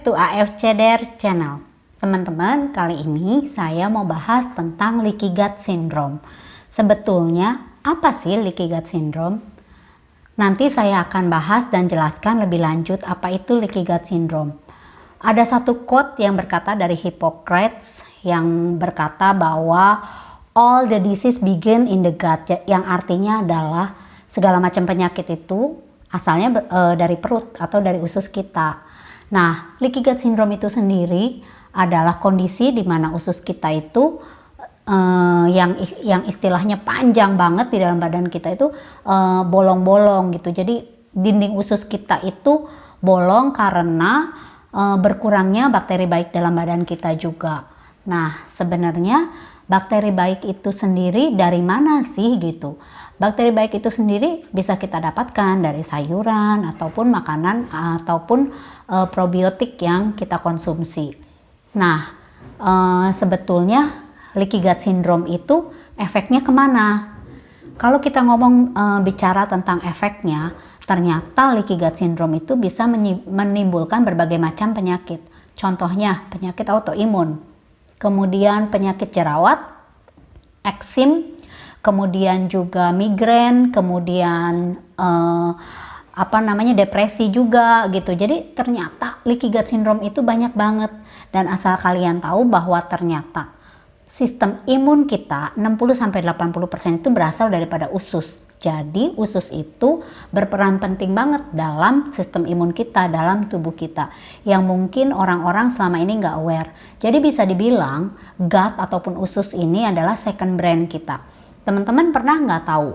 to AFC Dare Channel. Teman-teman, kali ini saya mau bahas tentang leaky gut syndrome. Sebetulnya apa sih leaky gut syndrome? Nanti saya akan bahas dan jelaskan lebih lanjut apa itu leaky gut syndrome. Ada satu quote yang berkata dari Hippocrates yang berkata bahwa all the disease begin in the gut, yang artinya adalah segala macam penyakit itu asalnya dari perut atau dari usus kita. Nah, leaky gut syndrome itu sendiri adalah kondisi di mana usus kita itu yang istilahnya panjang banget di dalam badan kita itu bolong-bolong gitu. Jadi dinding usus kita itu bolong karena berkurangnya bakteri baik dalam badan kita juga. Nah, sebenarnya bakteri baik itu sendiri dari mana sih gitu? Bakteri baik itu sendiri bisa kita dapatkan dari sayuran ataupun makanan ataupun probiotik yang kita konsumsi. Nah, sebetulnya leaky gut syndrome itu efeknya kemana? Kalau kita ngomong bicara tentang efeknya, ternyata leaky gut syndrome itu bisa menimbulkan berbagai macam penyakit. Contohnya penyakit autoimun, kemudian penyakit jerawat, eksim, kemudian juga migrain, kemudian depresi juga gitu. Jadi ternyata leaky gut syndrome itu banyak banget. Dan asal kalian tahu bahwa ternyata sistem imun kita 60-80% itu berasal daripada usus. Jadi usus itu berperan penting banget dalam sistem imun kita, dalam tubuh kita, yang mungkin orang-orang selama ini nggak aware. Jadi bisa dibilang gut ataupun usus ini adalah second brain kita. Teman-teman pernah nggak tahu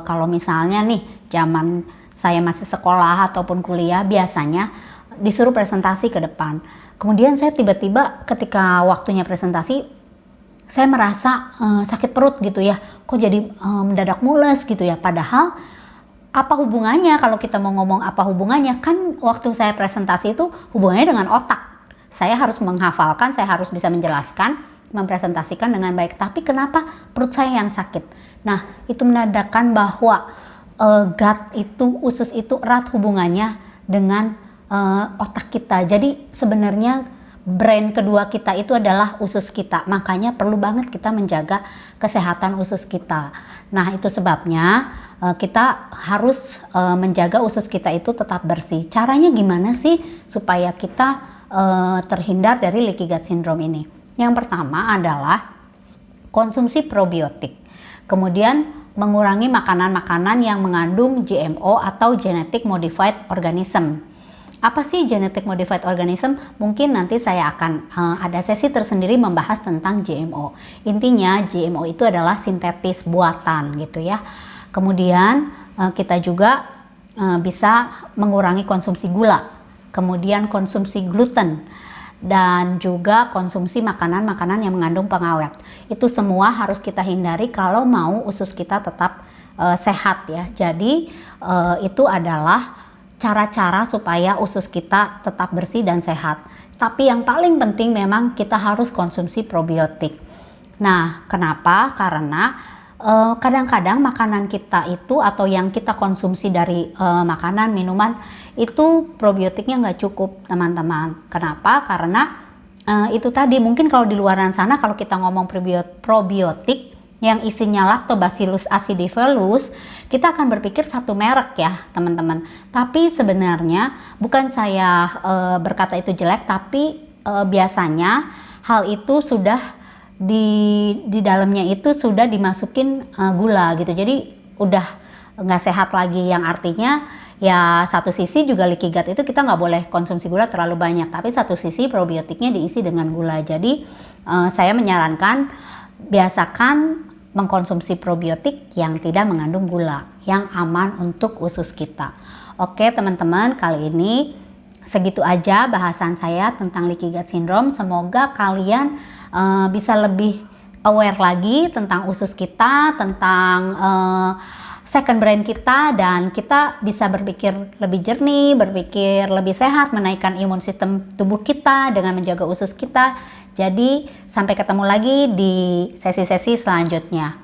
kalau misalnya nih zaman saya masih sekolah ataupun kuliah, biasanya disuruh presentasi ke depan. Kemudian saya tiba-tiba ketika waktunya presentasi, saya merasa sakit perut gitu ya. Kok jadi mendadak mules gitu ya. Padahal apa hubungannya kalau kita mau ngomong apa hubungannya? Kan waktu saya presentasi itu hubungannya dengan otak. Saya harus menghafalkan, saya harus bisa menjelaskan, mempresentasikan dengan baik. Tapi kenapa perut saya yang sakit? Nah, itu menandakan bahwa gut itu, usus itu erat hubungannya dengan otak kita. Jadi sebenarnya brain kedua kita itu adalah usus kita. Makanya perlu banget kita menjaga kesehatan usus kita. Nah, itu sebabnya kita harus menjaga usus kita itu tetap bersih. Caranya gimana sih supaya kita terhindar dari leaky gut syndrome ini? Yang pertama adalah konsumsi probiotik. Kemudian mengurangi makanan-makanan yang mengandung GMO atau genetic modified organism. Apa sih genetic modified organism? Mungkin nanti saya akan ada sesi tersendiri membahas tentang GMO. Intinya GMO itu adalah sintetis buatan gitu ya. Kemudian kita juga bisa mengurangi konsumsi gula, kemudian konsumsi gluten, dan juga konsumsi makanan-makanan yang mengandung pengawet. Itu semua harus kita hindari kalau mau usus kita tetap sehat ya. Jadi itu adalah cara-cara supaya usus kita tetap bersih dan sehat. Tapi yang paling penting memang kita harus konsumsi probiotik. Nah, kenapa? Karena kadang-kadang makanan kita itu atau yang kita konsumsi dari makanan, minuman itu probiotiknya nggak cukup, teman-teman. Kenapa? Karena itu tadi, mungkin kalau di luaran sana kalau kita ngomong probiotik yang isinya Lactobacillus acidophilus, kita akan berpikir satu merek ya teman-teman. Tapi sebenarnya bukan saya berkata itu jelek, tapi biasanya hal itu sudah di dalamnya itu sudah dimasukin gula gitu. Jadi udah nggak sehat lagi, yang artinya ya satu sisi juga leaky gut itu kita nggak boleh konsumsi gula terlalu banyak, tapi satu sisi probiotiknya diisi dengan gula. Jadi saya menyarankan biasakan mengkonsumsi probiotik yang tidak mengandung gula, yang aman untuk usus kita. Oke teman-teman, kali ini segitu aja bahasan saya tentang leaky gut syndrome. Semoga kalian bisa lebih aware lagi tentang usus kita, tentang second brain kita, dan kita bisa berpikir lebih jernih, berpikir lebih sehat, menaikkan imun sistem tubuh kita dengan menjaga usus kita. Jadi sampai ketemu lagi di sesi-sesi selanjutnya.